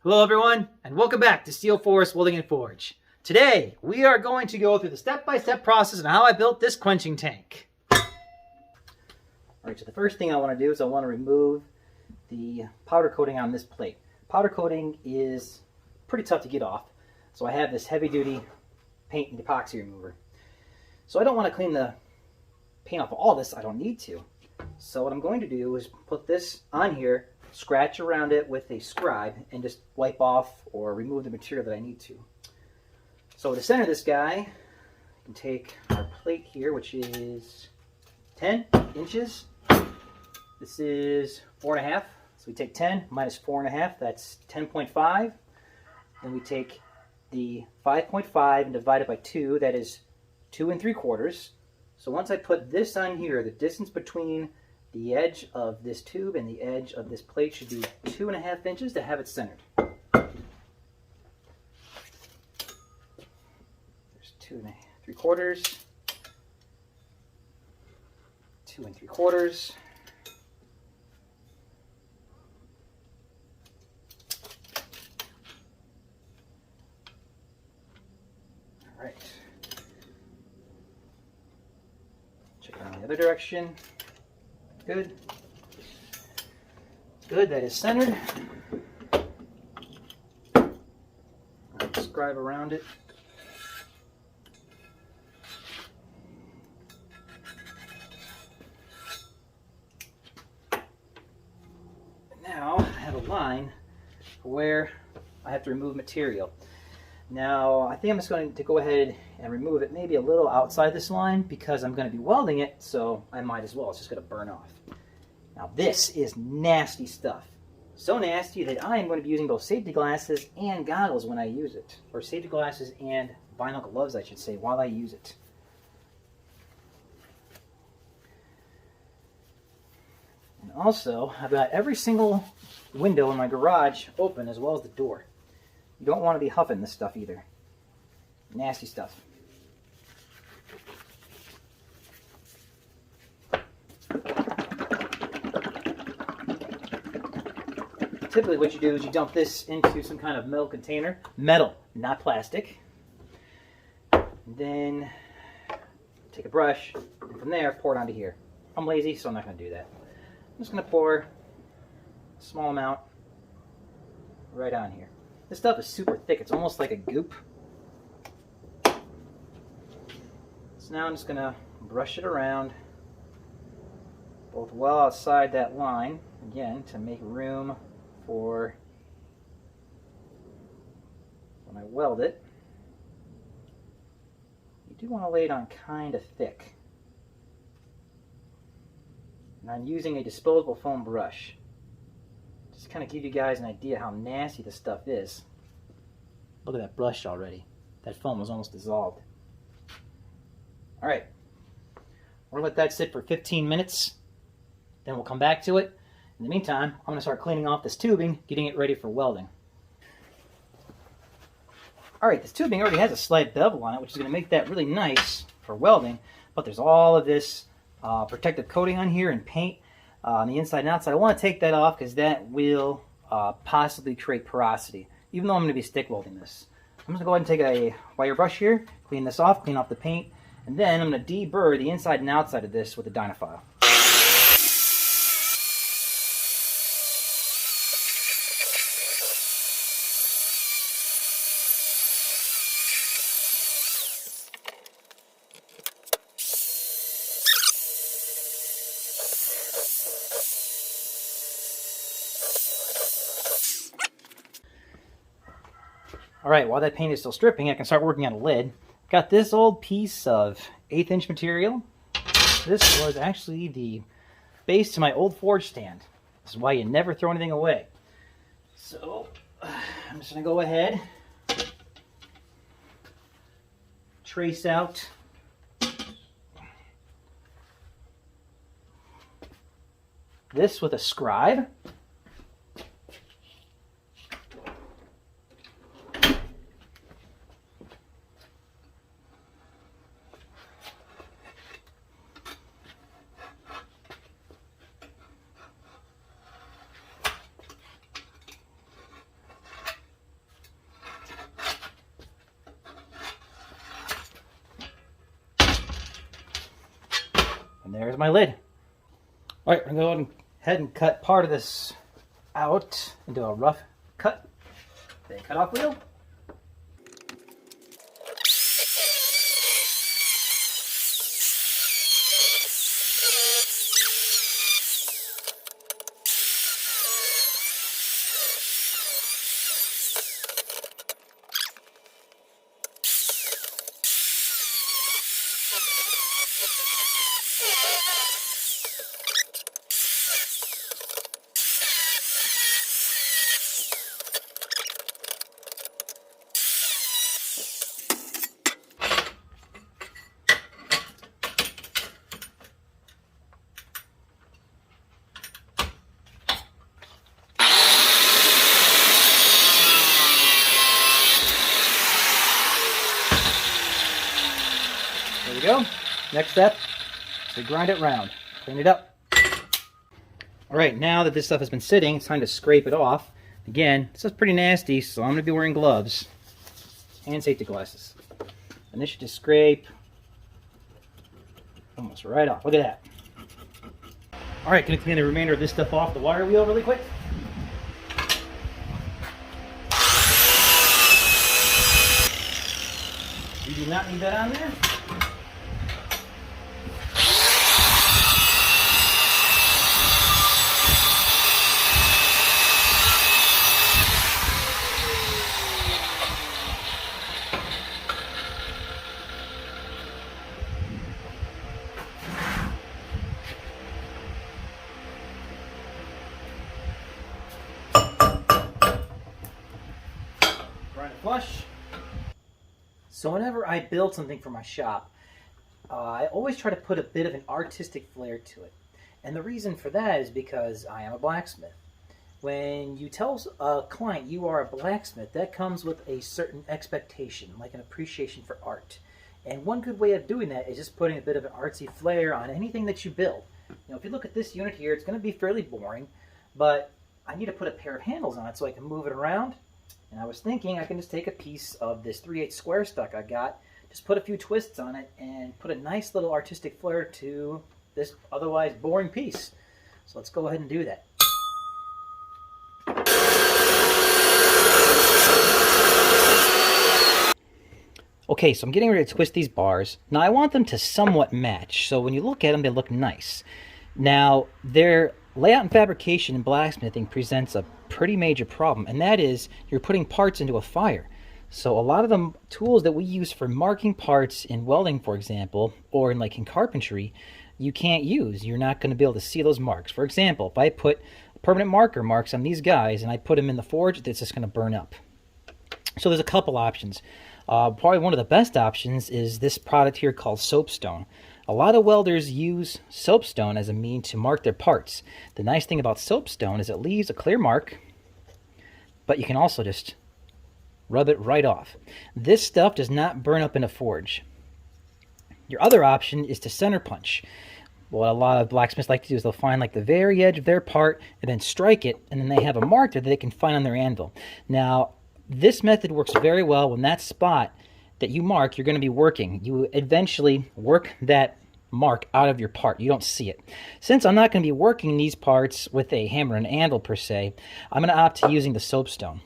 Hello everyone, and welcome back to Steel Forest Welding and Forge. Today, we are going to go through the step-by-step process on how I built this quenching tank. Alright, so the first thing I want to do is I want to remove the powder coating on this plate. Powder coating is pretty tough to get off, so I have this heavy-duty paint and epoxy remover. So I don't want to clean the paint off of all this, I don't need to. So what I'm going to do is put this on here, scratch around it with a scribe, and just wipe off or remove the material that I need to. So to center this guy, you can take our plate here, which is 10 inches. This is 4.5. So we take 10 minus 4.5, that's 10.5. Then we take the 5.5 and divide it by 2, that is 2 3/4. So once I put this on here, the distance between the edge of this tube and the edge of this plate should be 2.5 inches to have it centered. There's 2 3/4, 2 3/4. All right. Check it on the other direction. Good. Good, that is centered. I'll scribe around it. Now I have a line where I have to remove material. Now I think I'm just going to go ahead and remove it maybe a little outside this line because I'm going to be welding it, so I might as well. It's just going to burn off. Now this is nasty stuff. So nasty that I am going to be using both safety glasses and goggles when I use it. Or safety glasses and vinyl gloves, I should say, while I use it. And also, I've got every single window in my garage open as well as the door. You don't want to be huffing this stuff either. Nasty stuff. Typically what you do is you dump this into some kind of metal container. Metal, not plastic. And then take a brush, and from there pour it onto here. I'm lazy, so I'm not going to do that. I'm just going to pour a small amount right on here. This stuff is super thick. It's almost like a goop. So now I'm just going to brush it around, both well outside that line, again, to make room for when I weld it. You do want to lay it on kind of thick. And I'm using a disposable foam brush. Just kind of give you guys an idea how nasty this stuff is. Look at that brush already. That foam was almost dissolved. Alright, we're going to let that sit for 15 minutes. Then we'll come back to it. In the meantime, I'm going to start cleaning off this tubing, getting it ready for welding. Alright, this tubing already has a slight bevel on it, which is going to make that really nice for welding. But there's all of this protective coating on here and paint on the inside and outside. I want to take that off because that will possibly create porosity, even though I'm going to be stick welding this. I'm just going to go ahead and take a wire brush here, clean this off, clean off the paint, and then I'm going to deburr the inside and outside of this with a Dynafile. Alright, while that paint is still stripping, I can start working on a lid. Got this old piece of 1/8 inch material. This was actually the base to my old forge stand. This is why you never throw anything away. So, I'm just going to go ahead, trace out this with a scribe. And there's my lid. All right, I'm going to go ahead and cut part of this out into a rough cut. Then cut off wheel. There we go. Next step is to grind it round. Clean it up. Alright, now that this stuff has been sitting, it's time to scrape it off. Again, this is pretty nasty, so I'm going to be wearing gloves and safety glasses. And this should just scrape almost right off. Look at that. Alright, going to clean the remainder of this stuff off the wire wheel really quick. You do not need that on there. Flush. So whenever I build something for my shop, I always try to put a bit of an artistic flair to it. And the reason for that is because I am a blacksmith. When you tell a client you are a blacksmith, that comes with a certain expectation, like an appreciation for art. And one good way of doing that is just putting a bit of an artsy flair on anything that you build. You know, if you look at this unit here, it's going to be fairly boring, but I need to put a pair of handles on it so I can move it around. And I was thinking I can just take a piece of this 3/8 square stuck I got, just put a few twists on it, and put a nice little artistic flair to this otherwise boring piece. So let's go ahead and do that. Okay, so I'm getting ready to twist these bars. Now I want them to somewhat match, so when you look at them, they look nice. Now, their layout and fabrication in blacksmithing presents a pretty major problem, and that is you're putting parts into a fire. So a lot of the tools that we use for marking parts in welding, for example, or in carpentry, you can't use. You're not going to be able to see those marks. For example, if I put permanent marker marks on these guys and I put them in the forge, it's just going to burn up. So there's a couple options. Probably one of the best options is this product here called soapstone. A lot of welders use soapstone as a means to mark their parts. The nice thing about soapstone is it leaves a clear mark, but you can also just rub it right off. This stuff does not burn up in a forge. Your other option is to center punch. What a lot of blacksmiths like to do is they'll find the very edge of their part and then strike it, and then they have a mark that they can find on their anvil. Now, this method works very well when that spot that you mark, you're going to be working. You eventually work that mark out of your part. You don't see it. Since I'm not going to be working these parts with a hammer and anvil per se, I'm going to opt to using the soapstone.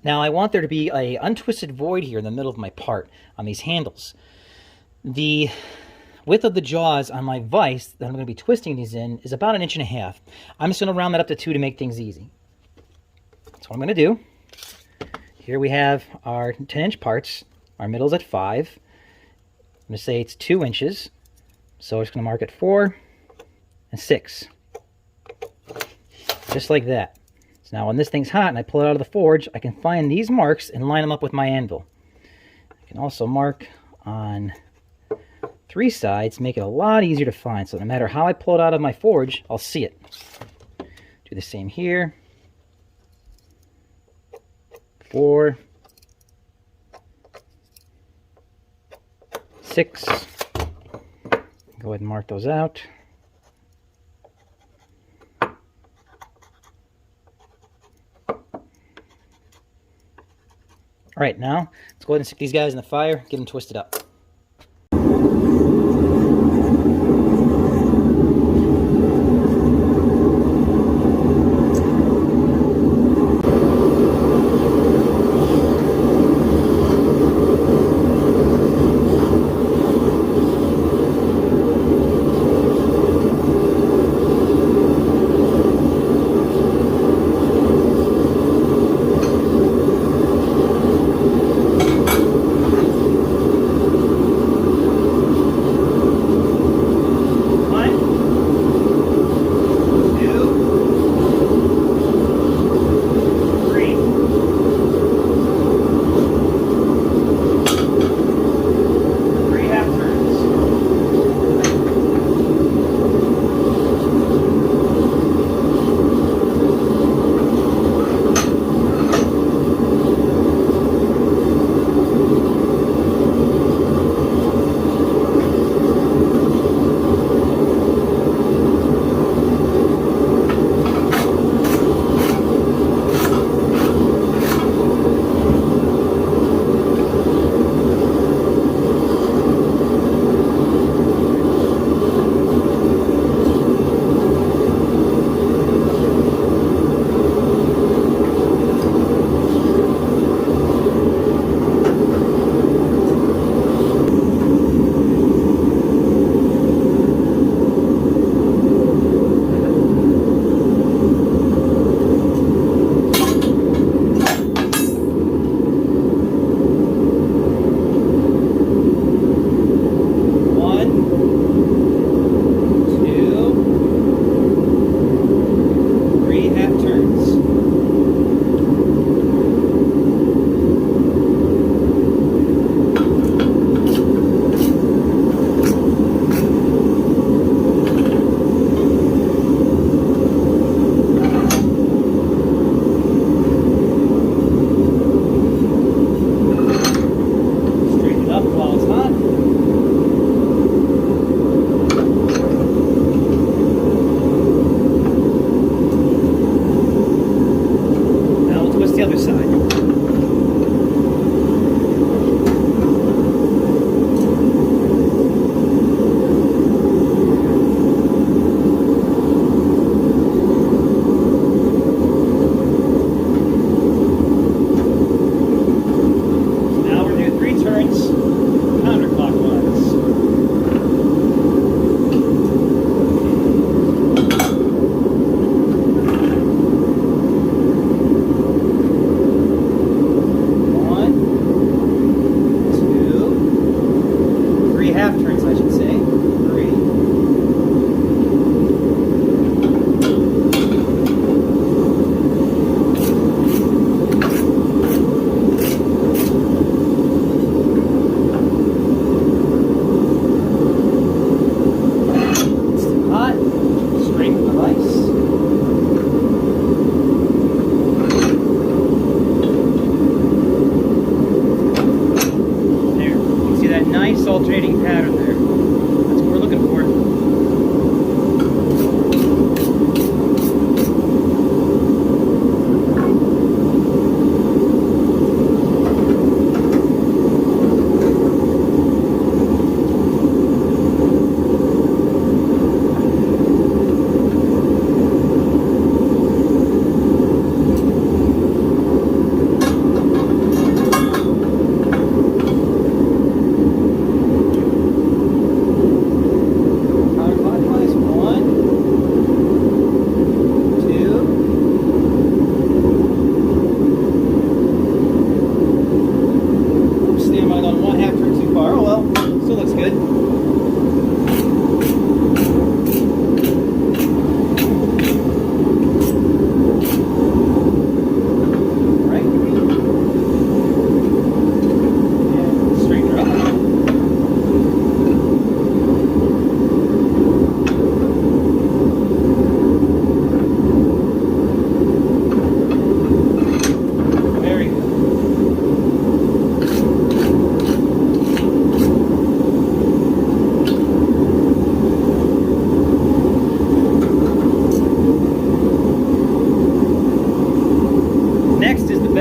Now I want there to be a untwisted void here in the middle of my part on these handles. The width of the jaws on my vise that I'm going to be twisting these in is about 1.5 inches. I'm just going to round that up to 2 to make things easy. That's what I'm going to do. Here we have our 10-inch parts. Our middle's at 5. I'm going to say it's 2 inches. So we're just going to mark it 4 and 6. Just like that. So now when this thing's hot and I pull it out of the forge, I can find these marks and line them up with my anvil. I can also mark on 3 sides, make it a lot easier to find. So no matter how I pull it out of my forge, I'll see it. Do the same here. 4, 6. Go ahead and mark those out. All right, now let's go ahead and stick these guys in the fire, get them twisted up.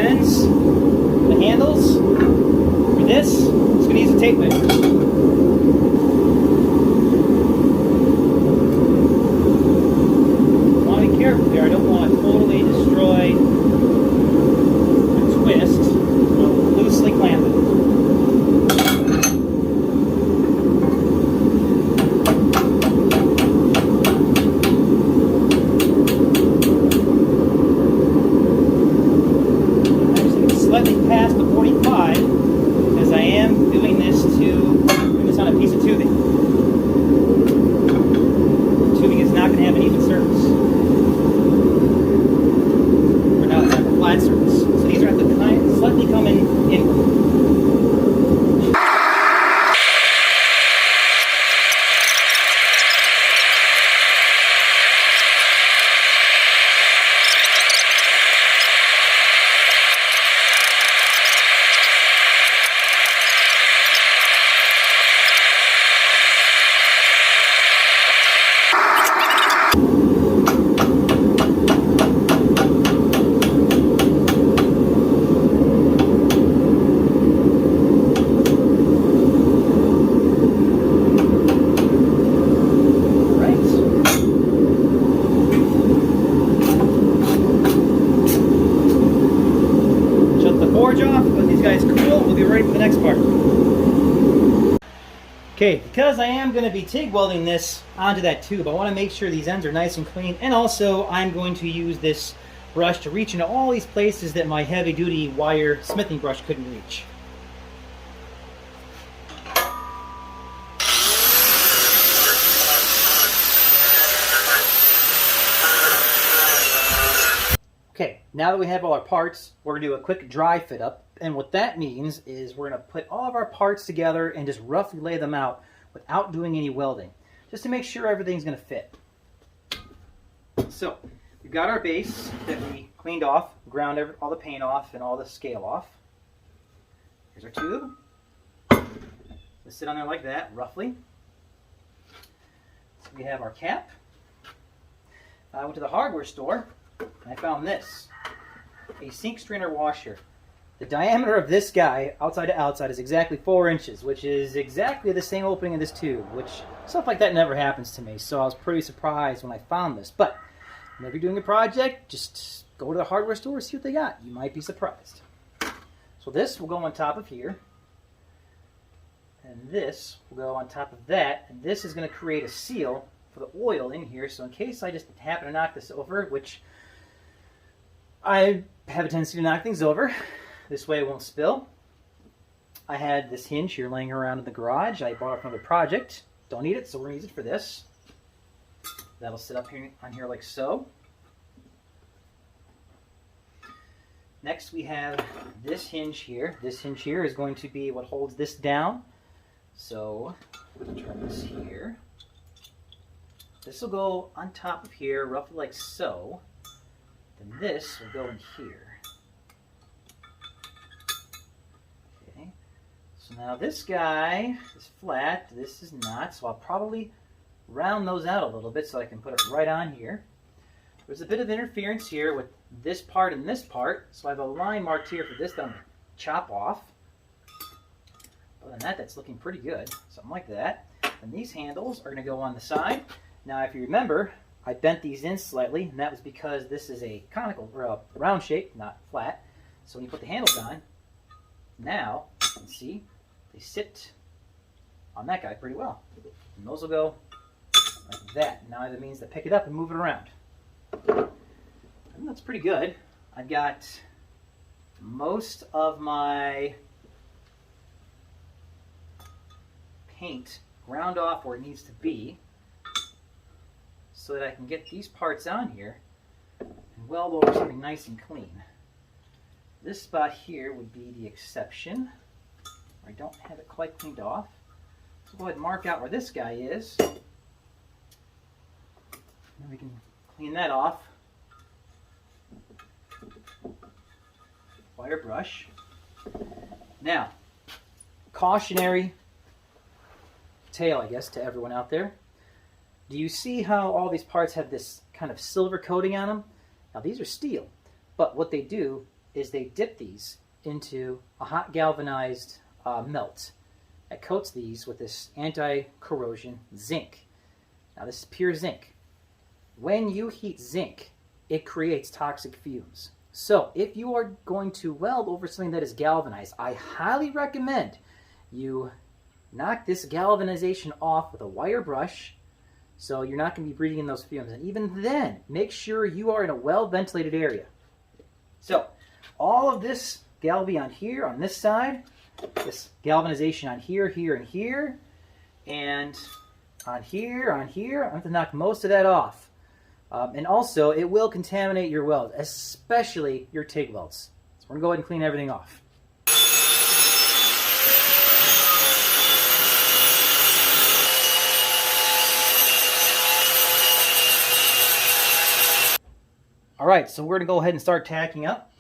ends, the handles. For this, I'm just going to use a tape measure. I want to be careful here. I don't want to totally destroy the twist. I'll loosely clamp it. Slightly past the 45 because I am doing this on a piece of tubing. The tubing is not going to have an even surface. Or no, it's not a flat surface. So these are at the slightly coming inward. Off, but these guys cool. We'll be ready for the next part. Okay, because I am going to be TIG welding this onto that tube, I want to make sure these ends are nice and clean, and also I'm going to use this brush to reach into all these places that my heavy duty wire smithing brush couldn't reach. Okay, now that we have all our parts, we're going to do a quick dry fit up. And what that means is we're going to put all of our parts together and just roughly lay them out without doing any welding, just to make sure everything's going to fit. So, we've got our base that we cleaned off, ground all the paint off and all the scale off. Here's our tube. Let's sit on there like that, roughly. So we have our cap. I went to the hardware store. I found this, a sink strainer washer. The diameter of this guy, outside to outside, is exactly 4 inches, which is exactly the same opening in this tube, which stuff like that never happens to me, so I was pretty surprised when I found this. But whenever you're doing a project, just go to the hardware store and see what they got. You might be surprised. So this will go on top of here, and this will go on top of that, and this is going to create a seal for the oil in here, so in case I just happen to knock this over, which I have a tendency to knock things over. This way it won't spill. I had this hinge here laying around in the garage. I bought it for another project. Don't need it, so we're going to use it for this. That'll sit up here on here like so. Next we have this hinge here. This hinge here is going to be what holds this down. So, turn this here. This will go on top of here, roughly like so. Then this will go in here. Okay. So now this guy is flat, this is not, so I'll probably round those out a little bit so I can put it right on here. There's a bit of interference here with this part and this part, so I have a line marked here for this that I'm going to chop off. Other than that, that's looking pretty good. Something like that. And these handles are going to go on the side. Now, if you remember, I bent these in slightly, and that was because this is a conical, or a round shape, not flat. So when you put the handles on, now, you can see, they sit on that guy pretty well. And those will go like that. Now that means to pick it up and move it around. And that's pretty good. I've got most of my paint ground off where it needs to be, so that I can get these parts on here and weld over something nice and clean. This spot here would be the exception, where I don't have it quite cleaned off. So go ahead and mark out where this guy is. And we can clean that off. Wire brush. Now, cautionary tale, I guess, to everyone out there. Do you see how all these parts have this kind of silver coating on them? Now these are steel, but what they do is they dip these into a hot galvanized melt that coats these with this anti-corrosion zinc. Now this is pure zinc. When you heat zinc, it creates toxic fumes. So if you are going to weld over something that is galvanized, I highly recommend you knock this galvanization off with a wire brush, so you're not going to be breathing in those fumes. And even then, make sure you are in a well-ventilated area. So all of this galvy on here, on this side, this galvanization on here, here, and here, and on here, on here, I have to knock most of that off. And also, it will contaminate your weld, especially your TIG welds. So we're going to go ahead and clean everything off. All right, so we're going to go ahead and start tacking up.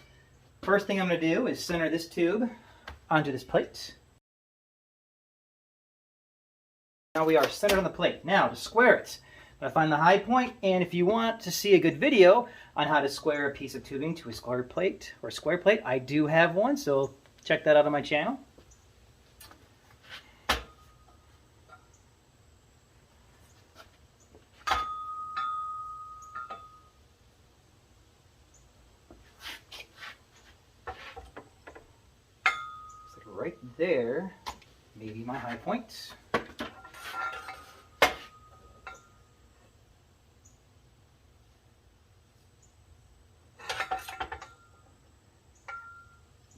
First thing I'm going to do is center this tube onto this plate. Now we are centered on the plate. Now to square it, I'm going to find the high point, and if you want to see a good video on how to square a piece of tubing to a square plate or square plate, I do have one, so check that out on my channel. Right there, maybe my high point.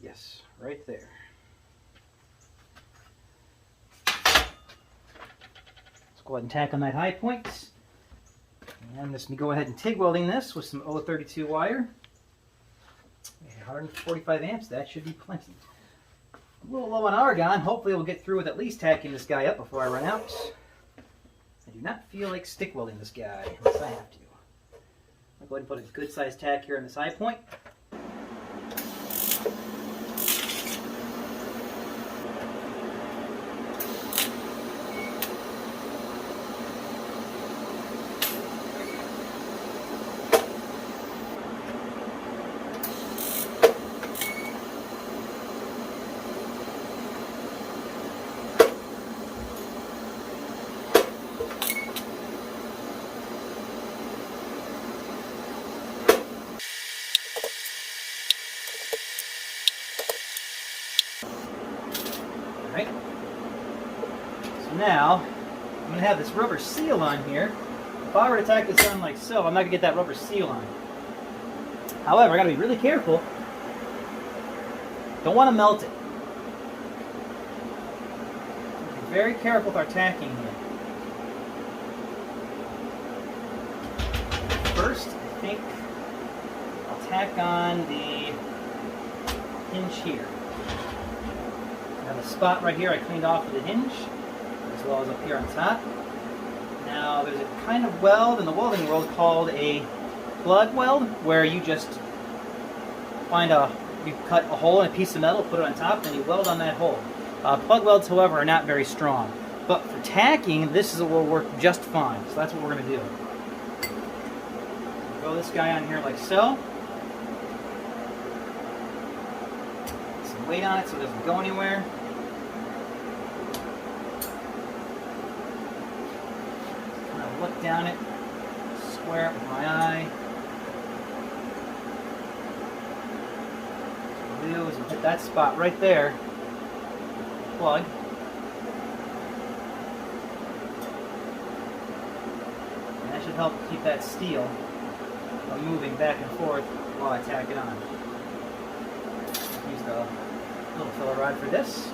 Yes, right there. Let's go ahead and tack on that high point. And I'm just going to go ahead and TIG welding this with some 032 wire. 145 amps, that should be plenty. A little low on argon. Hopefully we'll get through with at least tacking this guy up before I run out. I do not feel like stick welding this guy unless I have to. I'll go ahead and put a good sized tack here on this high point. Alright, so now I'm going to have this rubber seal on here. If I were to tack this on like so, I'm not going to get that rubber seal on. However, I got to be really careful. Don't want to melt it. Be very careful with our tacking here. First, I think I'll tack on the hinge here. I have a spot right here I cleaned off of the hinge, as well as up here on top. Now there's a kind of weld in the welding world called a plug weld, where you just you cut a hole in a piece of metal, put it on top, and you weld on that hole. Plug welds, however, are not very strong. But for tacking, this will work just fine. So that's what we're going to do. Throw this guy on here like so. Weight on it so it doesn't go anywhere. Kind of look down it, square it with my eye. What we'll do is we'll hit that spot right there, plug. And that should help keep that steel from moving back and forth while I tack it on. Use the little filler rod for this.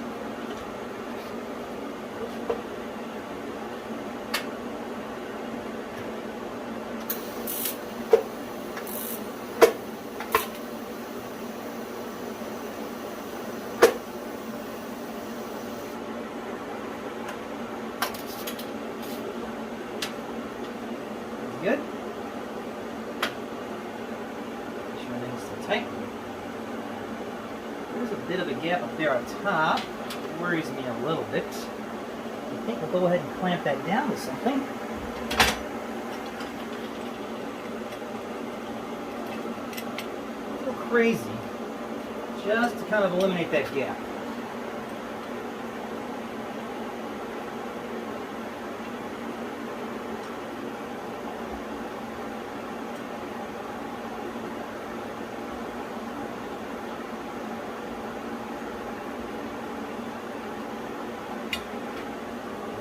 Good. Make sure everything's still tight. There's a bit of a gap up there on top. It worries me a little bit. I think we'll go ahead and clamp that down with something. A little crazy. just to kind of eliminate that gap.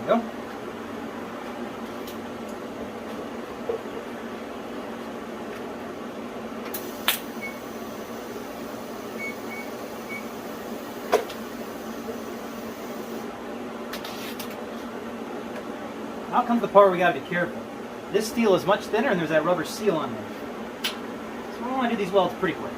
There we go. Now comes the part where we gotta be careful. This steel is much thinner and there's that rubber seal on there. So we want to do these welds pretty quick.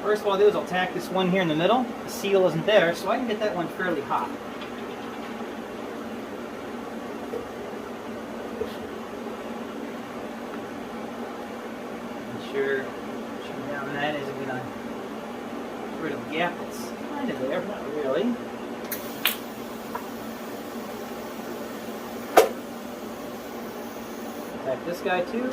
First of all I'll do is I'll tack this one here in the middle. The seal isn't there, so I can get that one fairly hot. Sure, down that isn't going to get rid of the gap that's kind of there, but not really. Tack this guy too.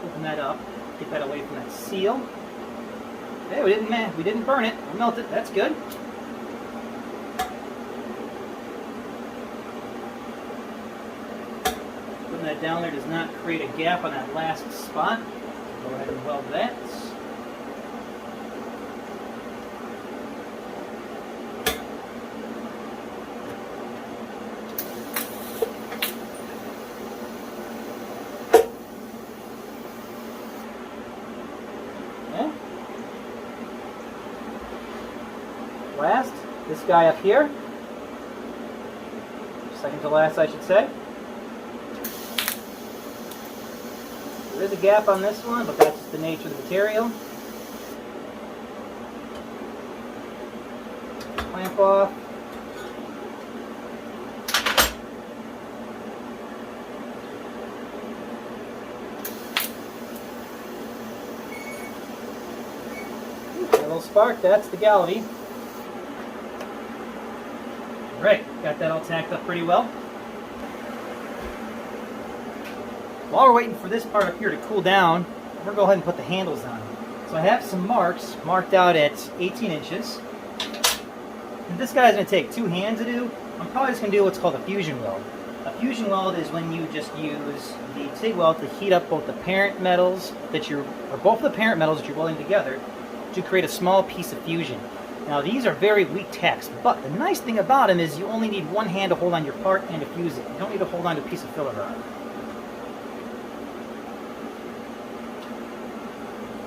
Open that up, get that away from that seal. Hey, we didn't burn it, we melted it, that's good. That down there does not create a gap on that last spot. Go ahead and weld that. Okay. Last, this guy up here. Second to last, I should say. There is a gap on this one, but that's just the nature of the material. Clamp off. A little spark, that's the galvy. Alright, got that all tacked up pretty well. While we're waiting for this part up here to cool down, we're going to go ahead and put the handles on. So I have some marks marked out at 18 inches. And this guy's going to take 2 hands to do. I'm probably just going to do what's called a fusion weld. A fusion weld is when you just use the TIG weld to heat up both the parent metals both of the parent metals that you're welding together to create a small piece of fusion. Now these are very weak tacks, but the nice thing about them is you only need one hand to hold on your part and to fuse it. You don't need to hold on to a piece of filler rod.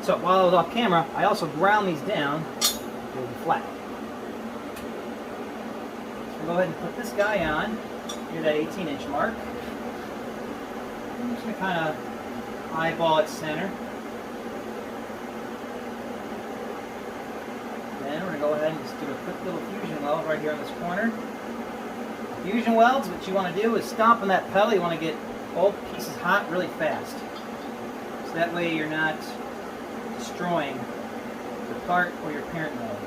So while I was off camera, I also ground these down to be flat. So we'll go ahead and put this guy on near that 18-inch mark. I'm just going to kind of eyeball its center. Then we're going to go ahead and just do a quick little fusion weld right here on this corner. Fusion welds, what you want to do is stomp on that pedal. You want to get both pieces hot really fast. So that way you're not destroying your part or your parent metal.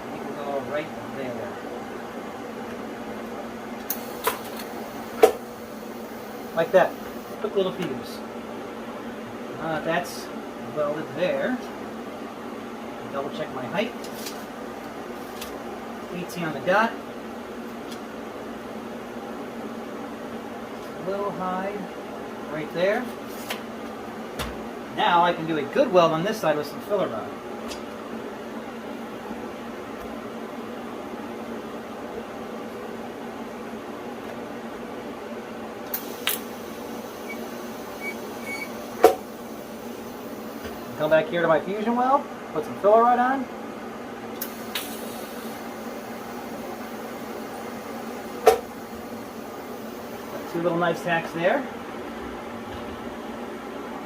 I think we'll go right there. Like that. Quick little fuse. That's welded there. Double check my height. 18 on the dot. A little high right there. Now I can do a good weld on this side with some filler rod. Come back here to my fusion weld, put some filler rod on. Got 2 little nice tacks there.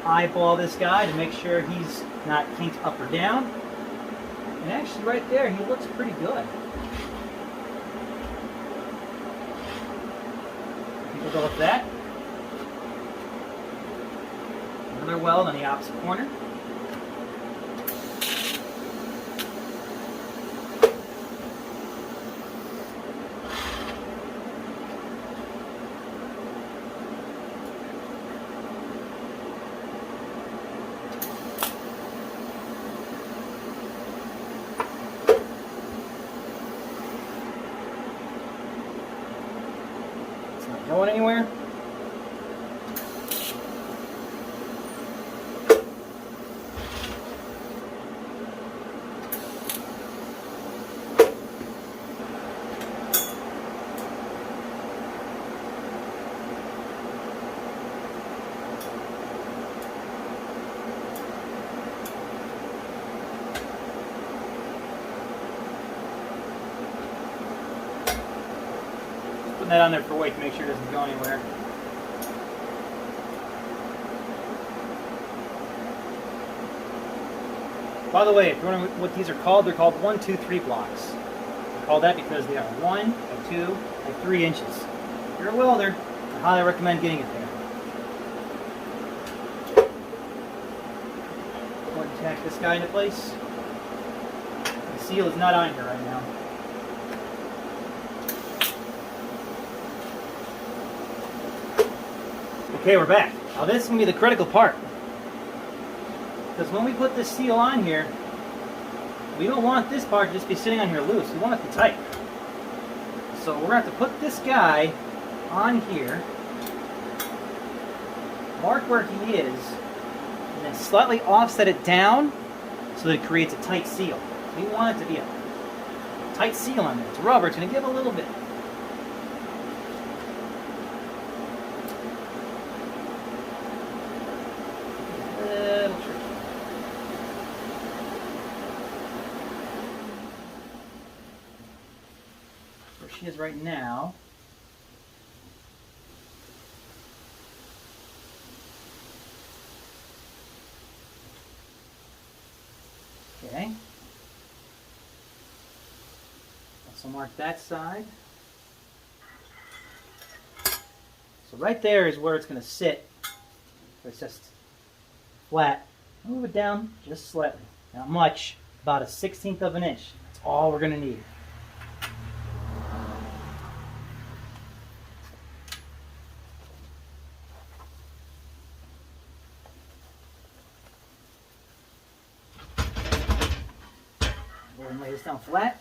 Eyeball this guy to make sure he's not kinked up or down. And actually right there, he looks pretty good. I think we'll go with that. Another weld on the opposite corner. It's not going anywhere. Putting that on there for weight to make sure it doesn't go anywhere. By the way, if you're wondering what these are called, they're called 1, 2, 3 blocks. They're called that because they are 1, and 2, and 3 inches. If you're a welder, I highly recommend getting it there. Go ahead and tack this guy into place. The seal is not on here right now. Okay, we're back. Now this is going to be the critical part. Because when we put this seal on here, we don't want this part to just be sitting on here loose. We want it to be tight. So we're going to have to put this guy on here, mark where he is, and then slightly offset it down so that it creates a tight seal. We want it to be a tight seal on there. It's rubber. It's going to give a little bit. She is right now. Okay. Also mark that side. So right there is where it's going to sit. So it's just flat. Move it down just slightly. Not much. About a 1/16 of an inch. That's all we're going to need. Go ahead and lay this down flat.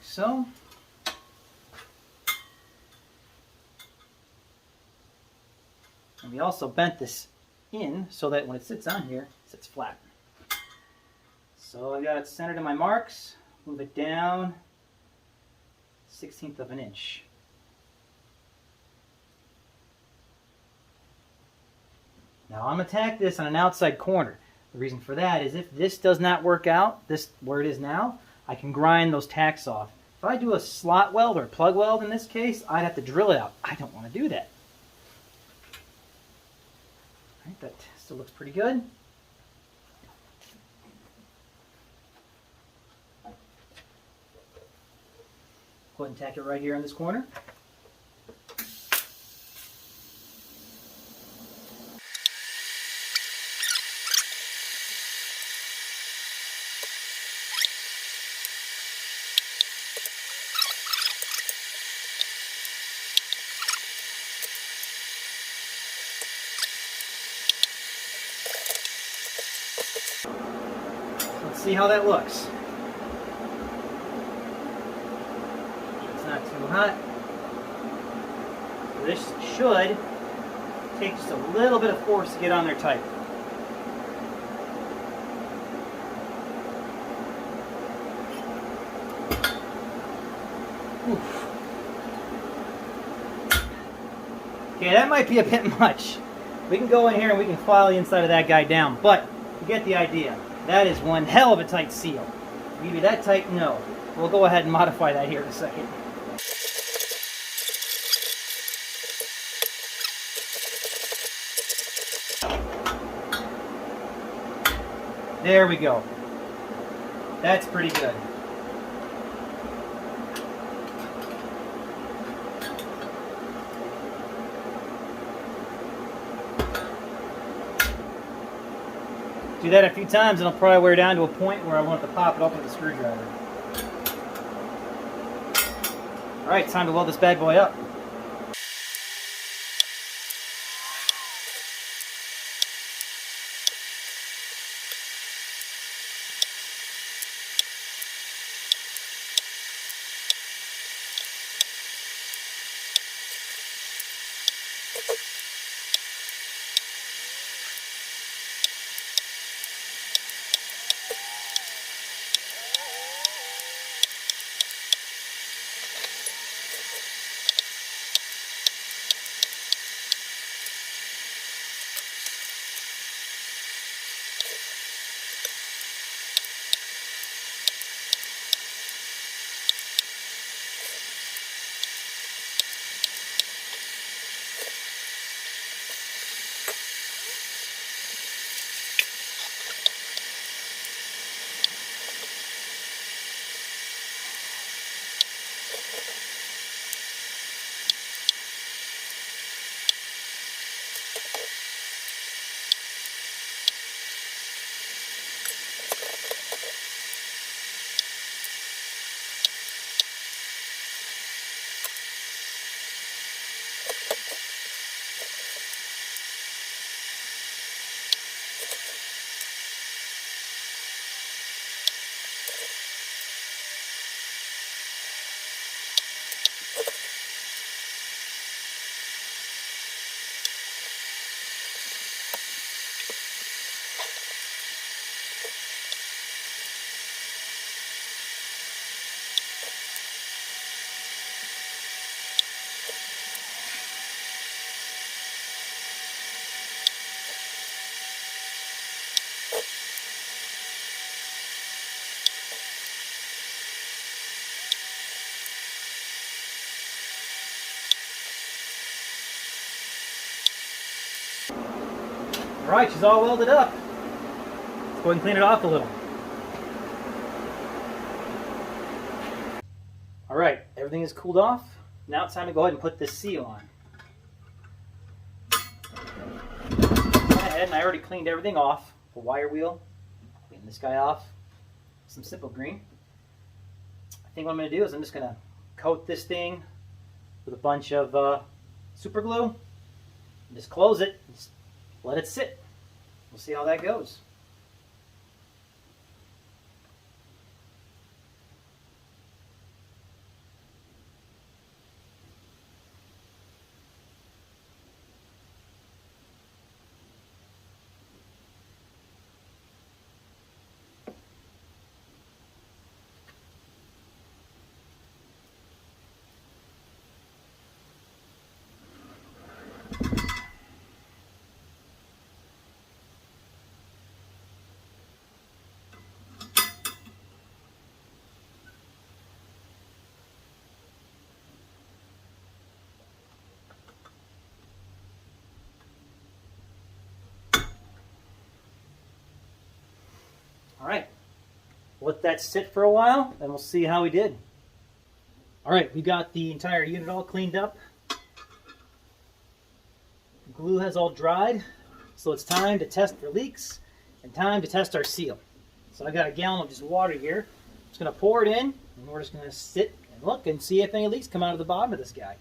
So. And we also bent this in so that when it sits on here, it sits flat. So I got it centered in my marks. Move it down 1/16 of an inch. Now I'm going to tack this on an outside corner. The reason for that is if this does not work out, this where it is now, I can grind those tacks off. If I do a slot weld or a plug weld in this case, I'd have to drill it out. I don't want to do that. All right, that still looks pretty good. Go ahead and tack it right here in this corner. Let's see how that looks. It's not too hot. This should take just a little bit of force to get on there tight. Oof. Okay, that might be a bit much. We can go in here and we can file the inside of that guy down, but you get the idea. That is one hell of a tight seal. Maybe that tight? No. We'll go ahead and modify that here in a second. There we go. That's pretty good. Do that a few times and it'll probably wear down to a point where I won't have to pop it up with a screwdriver. Alright, time to weld this bad boy up. Alright, she's all welded up. Let's go ahead and clean it off a little. Alright, everything is cooled off. Now it's time to go ahead and put this seal on. Went ahead and I already cleaned everything off. The wire wheel, clean this guy off. Some simple green. I think what I'm going to do is I'm just going to coat this thing with a bunch of super glue. And just close it. Just let it sit. We'll see how that goes. Alright, let that sit for a while and we'll see how we did. Alright, we got the entire unit all cleaned up. The glue has all dried, so it's time to test for leaks and time to test our seal. So I got a gallon of just water here. I'm just going to pour it in and we're just going to sit and look and see if any leaks come out of the bottom of this guy.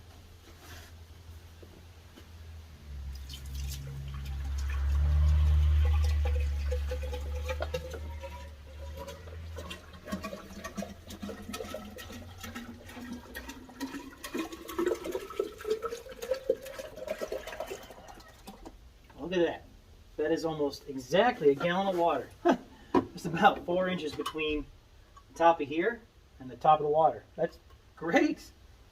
Look at that. That is almost exactly a gallon of water. Just about 4 inches between the top of here and the top of the water. That's great.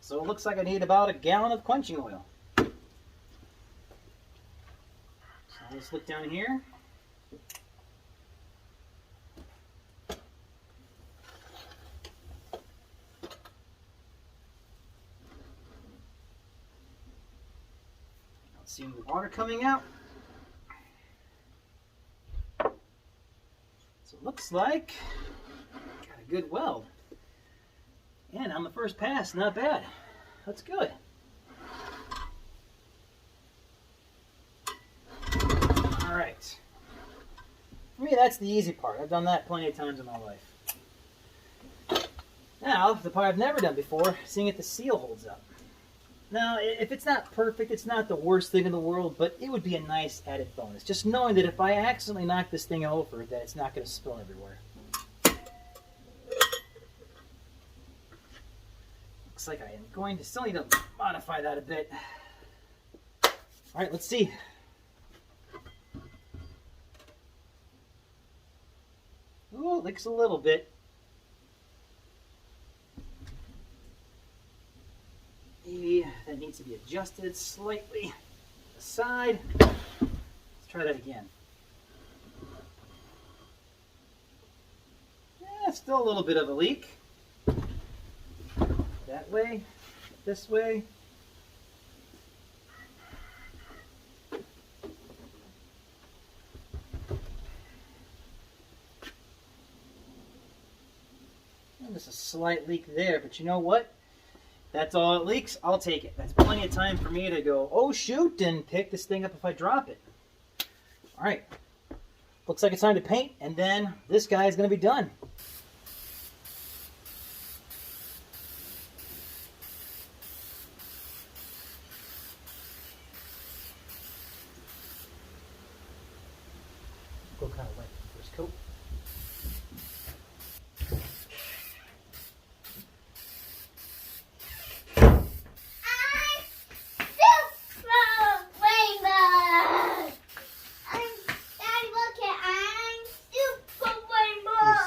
So it looks like I need about a gallon of quenching oil. So let's look down here. Let's see the water coming out. So it looks like got a good weld. And on the first pass, not bad. That's good. Alright. me, that's the easy part. I've done that plenty of times in my life. Now, the part I've never done before, seeing if the seal holds up. Now, if it's not perfect, it's not the worst thing in the world, but it would be a nice added bonus. Just knowing that if I accidentally knock this thing over, that it's not going to spill everywhere. Looks like I am going to still need to modify that a bit. All right, let's see. Ooh, it leaks a little bit. Maybe that needs to be adjusted slightly aside. Let's try that again. Yeah, still a little bit of a leak. That way, this way. And there's a slight leak there, but you know what? That's all it leaks. I'll take it. That's plenty of time for me to go, oh shoot, and pick this thing up if I drop it. All right. Looks like it's time to paint, and then this guy is going to be done. Go kind of wet first coat.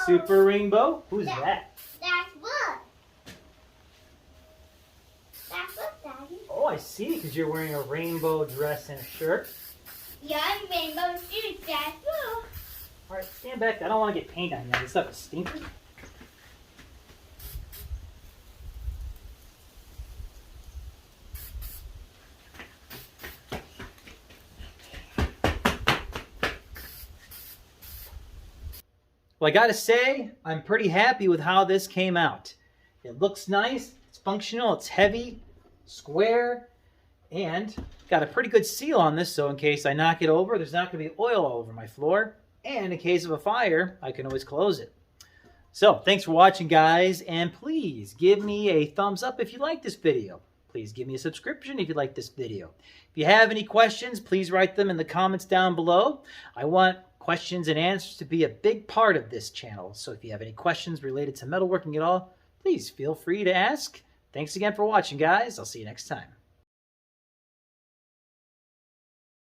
Super Rainbow? Who's that? That's Wood. That's Wood, Daddy. Oh, I see, because you're wearing a rainbow dress and a shirt. Yeah, I'm rainbow shoes. That's Wood. All right, stand back. I don't want to get paint on you. This stuff is stinky. Well, I gotta say, I'm pretty happy with how this came out. It looks nice, it's functional, it's heavy, square, and got a pretty good seal on this, so in case I knock it over, there's not gonna be oil all over my floor, and in case of a fire, I can always close it. So, thanks for watching, guys, and please give me a thumbs up if you like this video. Please give me a subscription if you like this video. If you have any questions, please write them in the comments down below. I want questions and answers to be a big part of this channel. So if you have any questions related to metalworking at all, please feel free to ask. Thanks again for watching, guys. I'll see you next time.